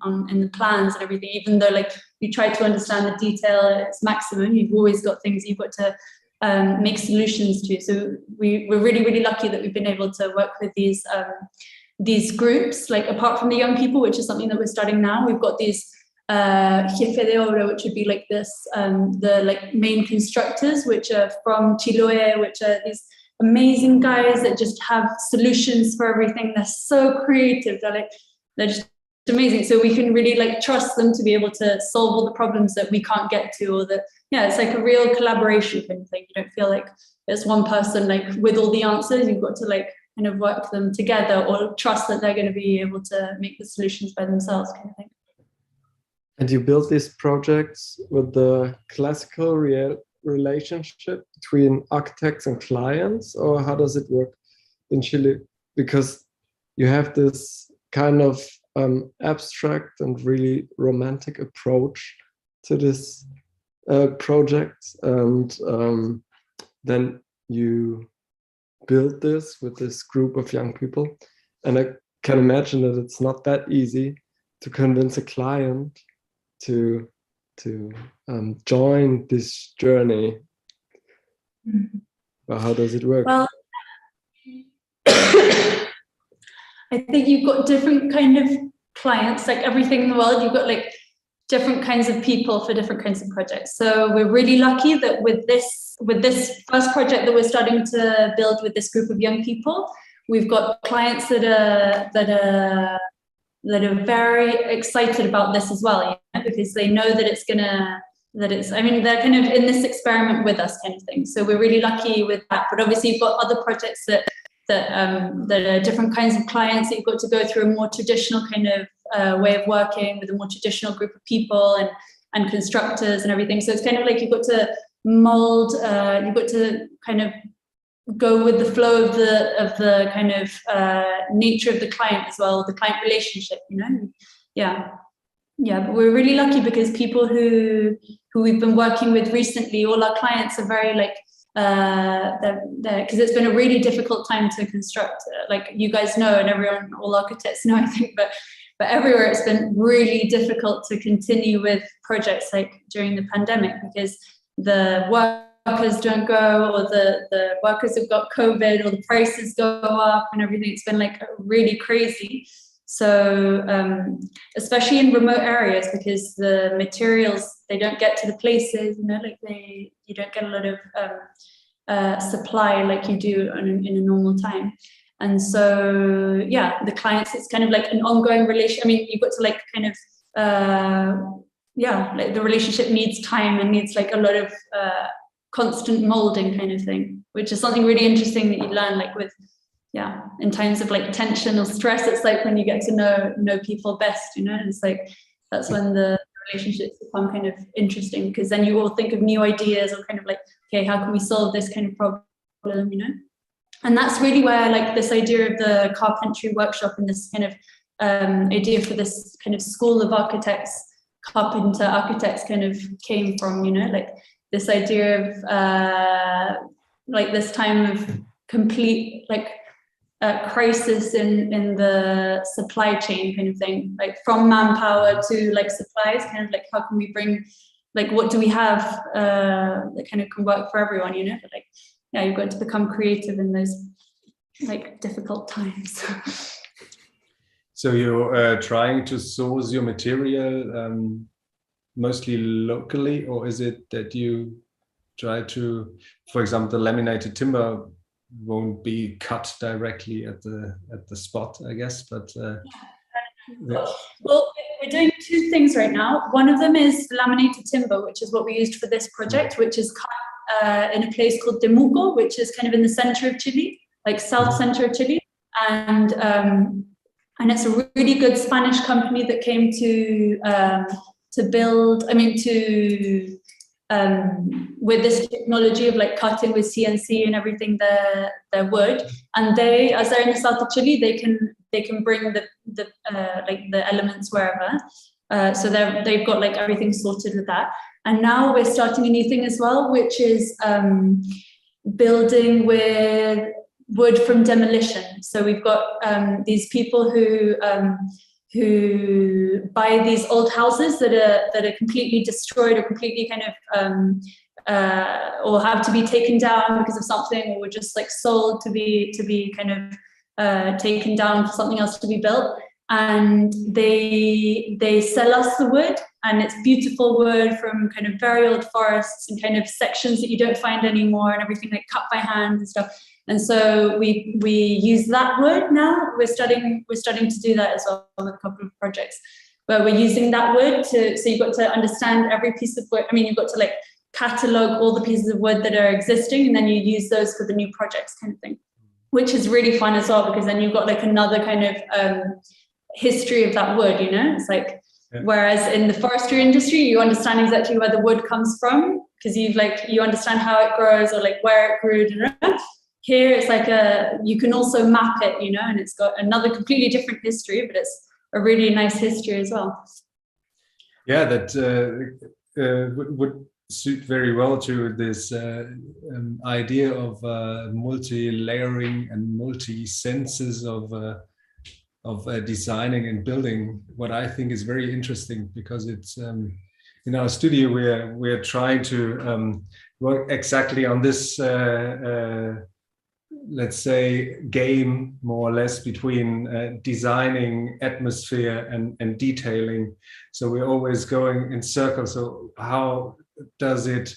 the plans and everything. Even though like you try to understand the detail at its maximum, you've always got things you've got to make solutions to. So we're really, really lucky that we've been able to work with these groups. Like apart from the young people, which is something that we're starting now, we've got these jefe de obra, which would be like this, the like main constructors, which are from Chiloé, which are these amazing guys that just have solutions for everything. They're so creative. They're just amazing. So we can really like trust them to be able to solve all the problems that we can't get to, or that, yeah, it's like a real collaboration kind of thing. You don't feel like it's one person like with all the answers. You've got to like kind of work them together, or trust that they're going to be able to make the solutions by themselves, kind of thing. And you build these projects with the classical relationship between architects and clients, or how does it work in Chile? Because you have this kind of abstract and really romantic approach to this project, and then you build this with this group of young people, and I can imagine that it's not that easy to convince a client to join this journey. Mm-hmm. Well, how does it work? Well, I think you've got different kind of clients, like everything in the world. You've got like different kinds of people for different kinds of projects. So we're really lucky that with this first project that we're starting to build with this group of young people, we've got clients that are very excited about this as well, you know, because they know that I mean, they're kind of in this experiment with us, kind of thing. So we're really lucky with that. But obviously you've got other projects that are different kinds of clients that you've got to go through a more traditional kind of way of working with a more traditional group of people and constructors and everything. So it's kind of like you've got to mold, you've got to kind of go with the flow of the kind of nature of the client as well, the client relationship, you know. Yeah, but we're really lucky because people who we've been working with recently, all our clients are very like because it's been a really difficult time to construct, like you guys know, and everyone, all architects know, I think, but everywhere it's been really difficult to continue with projects like during the pandemic, because the workers don't go, or the workers have got COVID, or the prices go up and everything. It's been like really crazy. So especially in remote areas, because the materials, they don't get to the places, you know, like you don't get a lot of supply like you do in a normal time. And so, yeah, the clients, it's kind of like an ongoing relation. I mean, you've got to like kind of, like the relationship needs time and needs like a lot of constant molding kind of thing, which is something really interesting that you learn like with, in times of like tension or stress. It's like when you get to know people best, you know, and it's like, that's when the relationships become kind of interesting, because then you all think of new ideas, or kind of like, okay, how can we solve this kind of problem, you know? And that's really where like this idea of the carpentry workshop and this kind of idea for this kind of school of architects, carpenter architects, kind of came from, you know, like this idea of like this time of complete like crisis in the supply chain kind of thing, like from manpower to like supplies, kind of like how can we bring, like what do we have that kind of can work for everyone, you know? But like, yeah, you've got to become creative in those like difficult times. So you're trying to source your material mostly locally, or is it that you try to, for example, the laminated timber won't be cut directly at the spot, I guess, but yeah. Well, we're doing two things right now. One of them is laminated timber, which is what we used for this project, which is cut in a place called Temuco, which is kind of in the center of Chile, like south center of Chile, and it's a really good Spanish company that came to build. I mean, to with this technology of like cutting with CNC and everything, their wood, and they, as they're in the south of Chile, they can bring the like the elements wherever. So they've got like everything sorted with that. And now we're starting a new thing as well, which is building with wood from demolition. So we've got these people who buy these old houses that are completely destroyed or completely kind of or have to be taken down because of something, or were just like sold to be kind of taken down for something else to be built. And they sell us the wood, and it's beautiful wood from kind of very old forests and kind of sections that you don't find anymore, and everything like cut by hand and stuff. And so we use that wood now. We're starting to do that as well with a couple of projects where we're using that wood so you've got to understand every piece of wood. I mean, you've got to like catalog all the pieces of wood that are existing, and then you use those for the new projects kind of thing, which is really fun as well, because then you've got like another kind of history of that wood, you know? It's like, yeah. Whereas in the forestry industry, you understand exactly where the wood comes from, because you understand how it grows or like where it grew. Here it's like you can also map it, you know, and it's got another completely different history, but it's a really nice history as well. Yeah, that would suit very well to this idea of multi-layering and multi-senses of designing and building. What I think is very interesting, because it's in our studio we're trying to work exactly on this let's say game, more or less, between designing atmosphere and detailing. So we're always going in circles. So how does it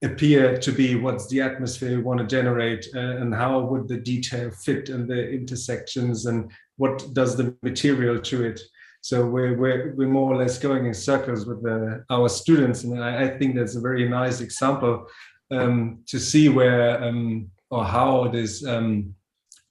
appear to be? What's the atmosphere you want to generate, and how would the detail fit in the intersections, and what does the material to it? So we're more or less going in circles with our students, and I think that's a very nice example to see where or how this,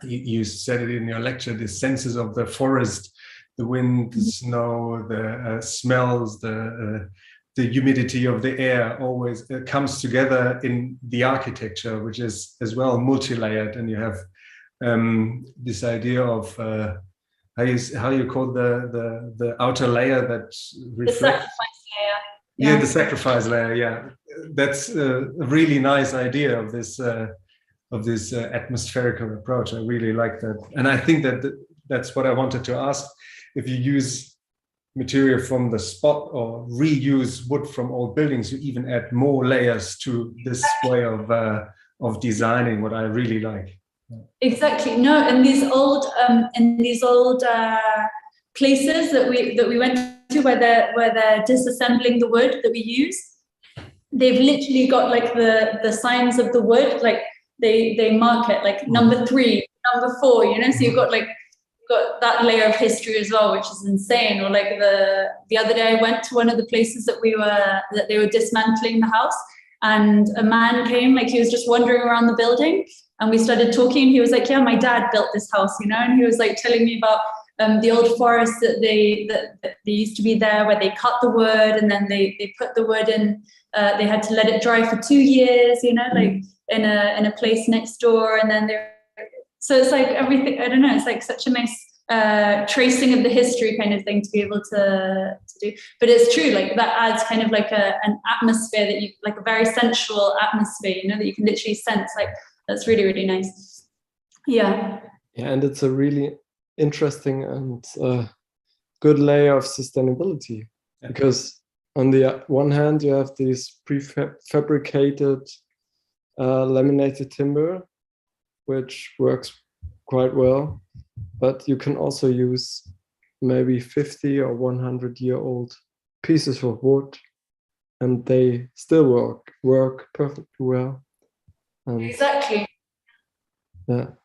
you said it in your lecture, the senses of the forest, the wind, the snow, the smells, the humidity of the air always comes together in the architecture, which is as well multi-layered. And you have this idea of how you call the outer layer that reflects. The sacrifice layer. Yeah, the sacrifice layer. Yeah, that's a really nice idea of this atmospherical approach. I really like that, and I think that's what I wanted to ask. If you use material from the spot or reuse wood from old buildings, you even add more layers to this way of designing, what I really like. Exactly. No, and these old places that we went to where they're disassembling the wood that we use, they've literally got like the signs of the wood, like they mark it like number 3, number 4, you know. So you've got that layer of history as well, which is insane. Or like the other day I went to one of the places that they were dismantling the house, and a man came, like he was just wandering around the building, and we started talking. He was like, yeah, my dad built this house, you know, and he was like telling me about the old forest that they used to be there, where they cut the wood and then they put the wood in. They had to let it dry for 2 years, you know, like in a place next door, and then so it's like everything. I don't know. It's like such a nice tracing of the history kind of thing to be able to do. But it's true, like that adds kind of like an atmosphere that you like, a very sensual atmosphere, you know, that you can literally sense. Like that's really, really nice. Yeah. Yeah, and it's a really interesting and good layer of sustainability, because on the one hand you have these prefabricated laminated timber, which works quite well, but you can also use maybe 50 or 100-year-old pieces of wood, and they still work perfectly well. Exactly.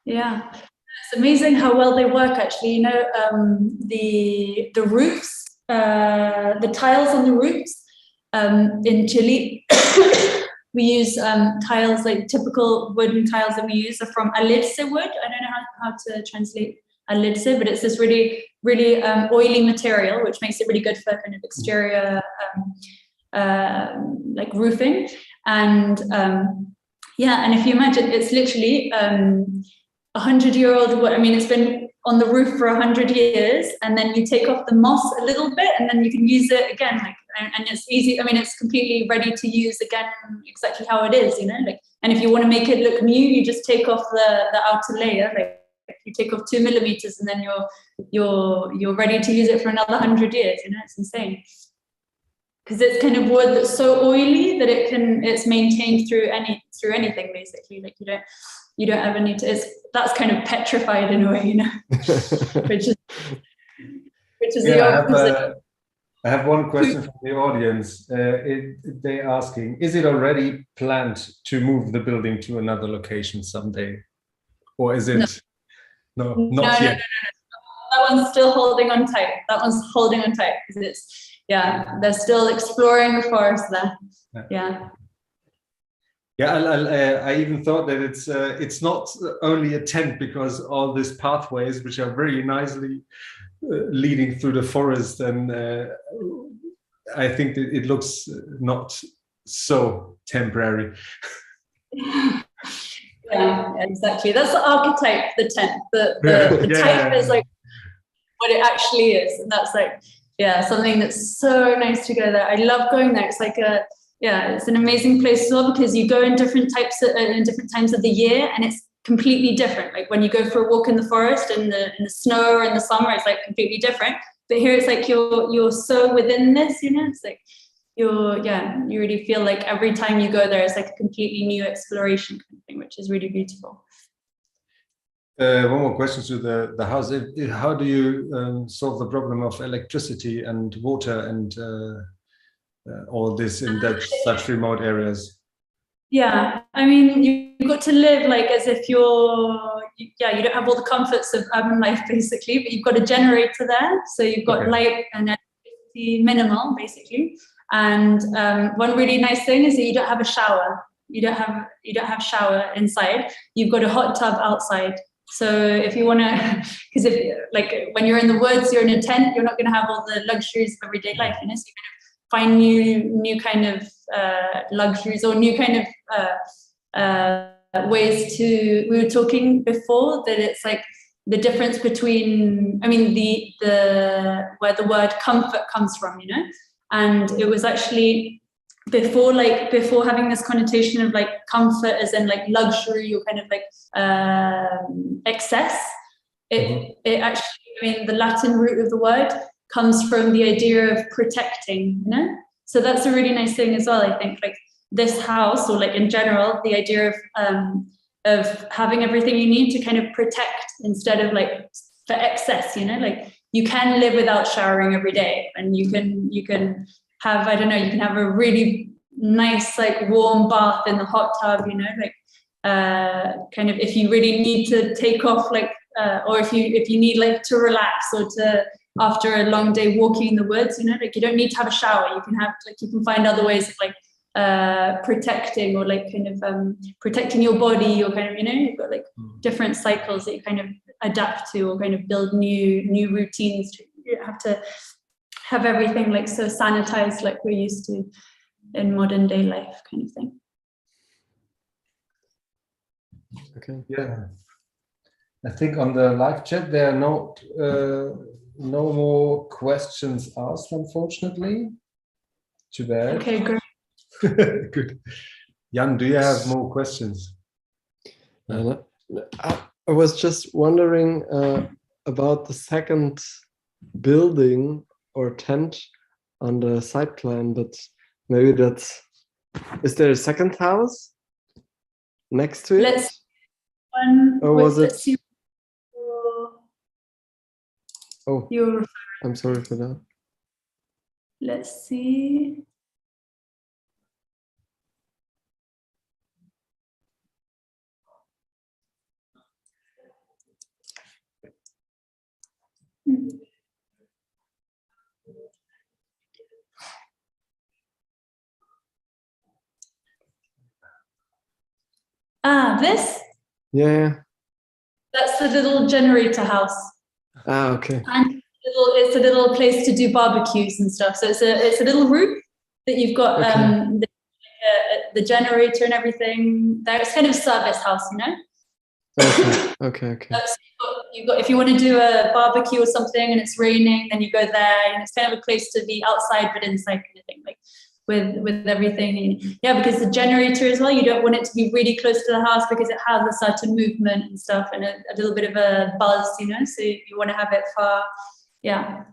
Yeah. It's amazing how well they work, actually. You know, the roofs, the tiles on the roofs in Chile, we use tiles, like typical wooden tiles that we use are from alirse wood. I don't know how to translate alirse, but it's this really, really oily material, which makes it really good for kind of exterior like roofing. And yeah, and if you imagine, it's literally 100-year-old wood. I mean, it's been on the roof for 100 years, and then you take off the moss a little bit, and then you can use it again. Like, and it's easy. I mean, it's completely ready to use again, exactly how it is, you know. Like, and if you want to make it look new, you just take off the outer layer. Like, you take off 2 millimeters, and then you're ready to use it for another 100 years. You know, it's insane. Because it's kind of wood that's so oily that it's maintained through anything, basically. Like you don't ever need to. That's kind of petrified in a way, you know, which is the opposite. I have one question from the audience. They're asking: is it already planned to move the building to another location someday, or is it not yet? No. That one's still holding on tight. Because it's. Yeah, they're still exploring the forest there. Yeah. Yeah, I even thought that it's not only a tent, because all these pathways, which are very nicely leading through the forest, and I think that it looks not so temporary. Yeah, exactly. That's the archetype, the tent. The type is like what it actually is, and that's like. Yeah, something that's so nice to go there. I love going there. It's like it's an amazing place as well, because you go in different times of the year, and it's completely different. Like when you go for a walk in the forest in the snow or in the summer, it's like completely different. But here it's like you're so within this, you know. It's like you really feel like every time you go there, it's like a completely new exploration kind of thing, which is really beautiful. One more question to the house. How do you solve the problem of electricity and water and all this in such remote areas? Yeah, I mean, you've got to live like as if you don't have all the comforts of urban life, basically, but you've got a generator there, so you've got light and electricity minimal, basically. And one really nice thing is that you don't have a shower. You don't have shower inside. You've got a hot tub outside. So if you want to, because if like when you're in the woods, you're in a tent, you're not going to have all the luxuries of everyday life, you know. So you're going to find new kind of luxuries or new kind of ways to. We were talking before that it's like the difference between, I mean, the where the word comfort comes from, you know, and it was actually. Before having this connotation of like comfort as in like luxury or kind of like excess, it actually, I mean, the Latin root of the word comes from the idea of protecting, you know. So that's a really nice thing as well. I think like this house, or like in general, the idea of having everything you need to kind of protect instead of like for excess, you know. Like you can live without showering every day, and you can have, I don't know, you can have a really nice like warm bath in the hot tub, you know, like kind of if you really need to take off like or if you need like to relax or to after a long day walking in the woods, you know, like you don't need to have a shower. You can find other ways of like protecting or like kind of protecting your body or kind of, you know, you've got like different cycles that you kind of adapt to or kind of build new routines. You don't have to have everything like so sanitized like we're used to in modern day life, kind of thing. Okay. Yeah, I think on the live chat there are no more questions asked, unfortunately. Too bad. Okay, great. Good. Jan, do you have more questions? I was just wondering about the second building or tent on the site plan, but maybe that's, is there a second house next to it? Or was it? Oh, I'm sorry for that. Let's see. This? Yeah. That's the little generator house. Okay. And it's a little place to do barbecues and stuff. So it's a little roof that you've got the generator and everything. There's kind of service house, you know. Okay. So you've got if you want to do a barbecue or something and it's raining, then you go there, and it's kind of a place to be outside but inside, kind of thing, like with everything. And yeah, because the generator as well, you don't want it to be really close to the house because it has a certain movement and stuff and a little bit of a buzz, you know. So you want to have it far. Yeah.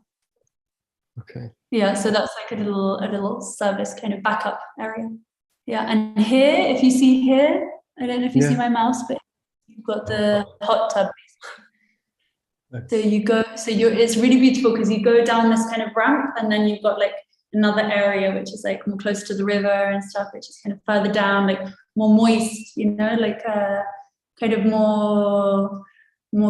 Okay. Yeah, so that's like a little service kind of backup area. Yeah, and here, if you see here, I don't know if you see my mouse, but you've got the hot tub. So you go, it's really beautiful because you go down this kind of ramp, and then you've got like another area which is like more close to the river and stuff, which is kind of further down, like more moist, you know, like kind of more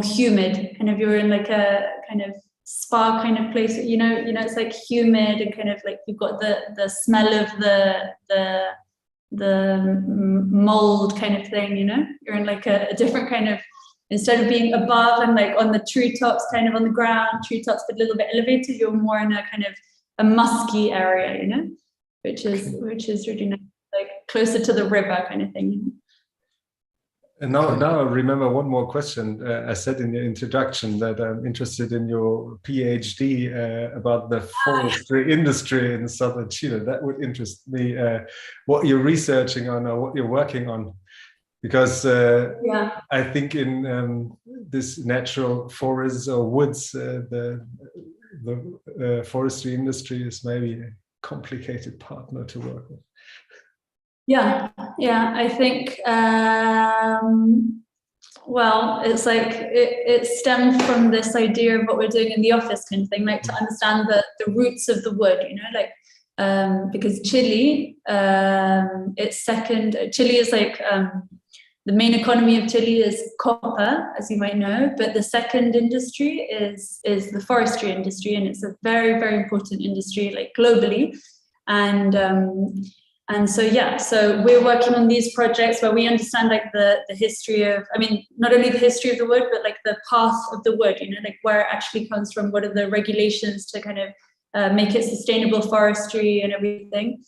humid. Kind of you're in like a kind of spa kind of place, you know, it's like humid and kind of like you've got the smell of the mold kind of thing, you know. You're in like a different kind of, instead of being above and like on the treetops, kind of on the ground, treetops but a little bit elevated, you're more in a kind of a musky area, you know, which is really nice, like closer to the river kind of thing, you know? And now I remember one more question. I said in the introduction that I'm interested in your PhD about the forestry industry in southern Chile. That would interest me, what you're researching on or what you're working on. Because I think in this natural forests or woods, the forestry industry is maybe a complicated partner to work with. Yeah, I think, well, it's like, it stems from this idea of what we're doing in the office kind of thing, like to understand the roots of the wood, you know, like, because Chile, Chile is like, the main economy of Chile is copper, as you might know, but the second industry is the forestry industry, and it's a very, very important industry, like globally. And so, yeah, so we're working on these projects where we understand like the history of, I mean, not only the history of the wood, but like the path of the wood, you know, like where it actually comes from, what are the regulations to kind of make it sustainable forestry and everything.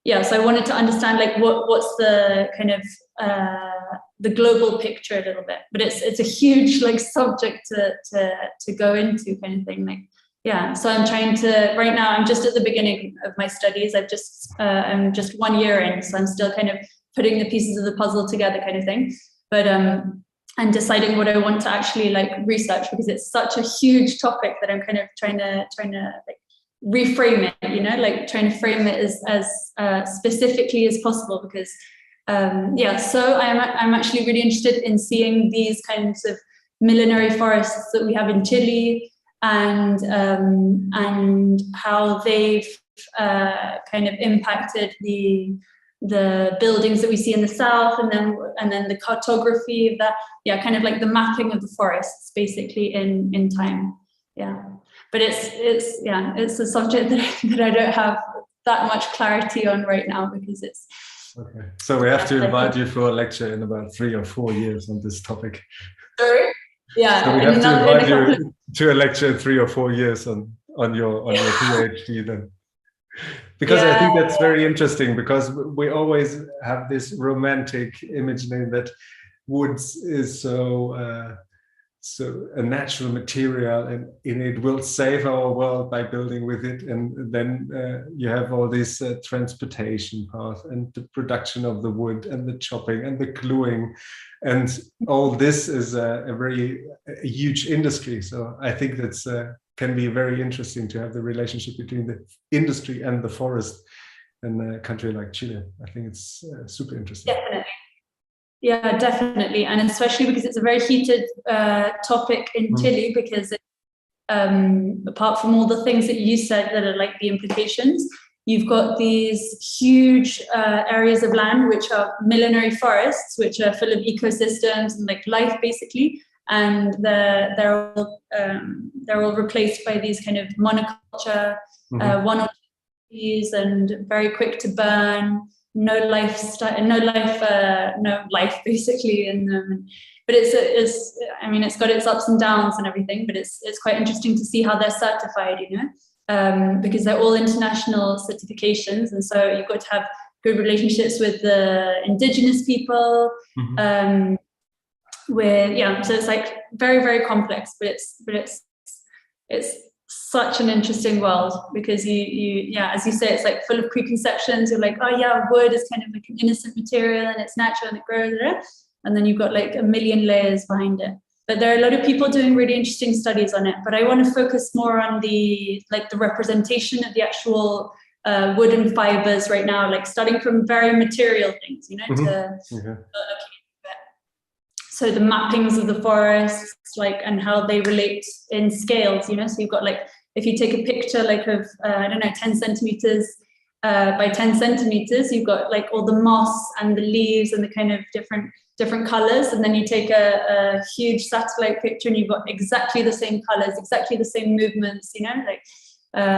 Yeah, so I wanted to understand like what's the kind of the global picture a little bit, but it's a huge like subject to go into kind of thing, like. Yeah, so I'm trying to, right now, I'm just at the beginning of my studies. I'm just 1 year in, so I'm still kind of putting the pieces of the puzzle together kind of thing. But I'm deciding what I want to actually like research, because it's such a huge topic that I'm kind of trying to like reframe it, you know, like trying to frame it as specifically as possible, because yeah, so I'm actually really interested in seeing these kinds of millenary forests that we have in Chile, and how they've kind of impacted the buildings that we see in the south, and then the cartography of that, yeah, kind of like the mapping of the forests basically in time. Yeah, but it's a subject that I don't have that much clarity on right now, because Okay. So we have to invite you for a lecture in about 3 or 4 years on this topic. Sorry? Yeah. So we have to invite you to a lecture in 3 or 4 years on your PhD then. Because I think that's very interesting, because we always have this romantic imagining that wood is so a natural material, and it will save our world by building with it. And then you have all this transportation path and the production of the wood and the chopping and the gluing, and all this is a huge industry. So I think that's can be very interesting to have the relationship between the industry and the forest in a country like Chile. I think it's super interesting. Definitely. Yeah, definitely. And especially because it's a very heated topic in Chile, because apart from all the things that you said that are like the implications, you've got these huge areas of land which are millenary forests, which are full of ecosystems and like life basically, and they're all replaced by these kind of monoculture, one or two trees, and very quick to burn. No life basically in them. But it's I mean, it's got its ups and downs and everything, but it's quite interesting to see how they're certified, you know, because they're all international certifications, and so you've got to have good relationships with the indigenous people. So it's like very, very complex, but it's such an interesting world, because you as you say, it's like full of preconceptions. You're like, oh yeah, wood is kind of like an innocent material and it's natural and it grows, and then you've got like a million layers behind it. But there are a lot of people doing really interesting studies on it. But I want to focus more on the representation of the actual wooden fibers right now, like starting from very material things, you know, so the mappings of the forests, like, and how they relate in scales, you know. So you've got like, if you take a picture like of, 10 centimeters by 10 centimeters, you've got like all the moss and the leaves and the kind of different colors. And then you take a huge satellite picture and you've got exactly the same colors, exactly the same movements, you know,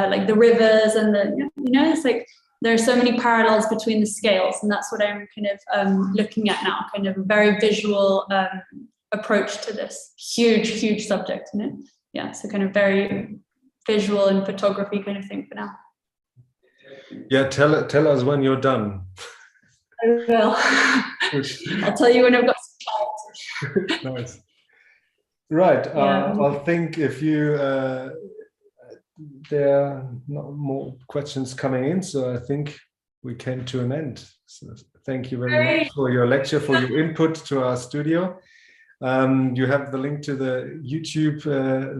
like the rivers and it's like, there are so many parallels between the scales, and that's what I'm kind of looking at now, kind of a very visual approach to this huge subject, you know? Yeah, so kind of very visual and photography kind of thing for now. Yeah, tell us when you're done. I will. I'll tell you when I've got some clarity. Nice. Right, I think if you... there are no more questions coming in, so I think we came to an end. So thank you very much for your lecture, for your input to our studio. You have the link to the YouTube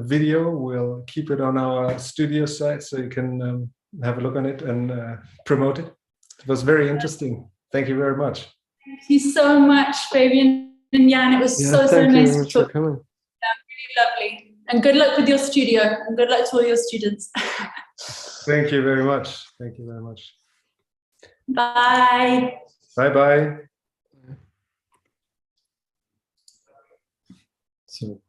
video. We'll keep it on our studio site so you can have a look on it and promote it. It was very interesting. Thank you very much. Thank you so much, Fabian and Jan. It was so nice to talk. Coming. Yeah, really lovely. And good luck with your studio, and good luck to all your students. Thank you very much. Thank you very much. Bye. Bye-bye. So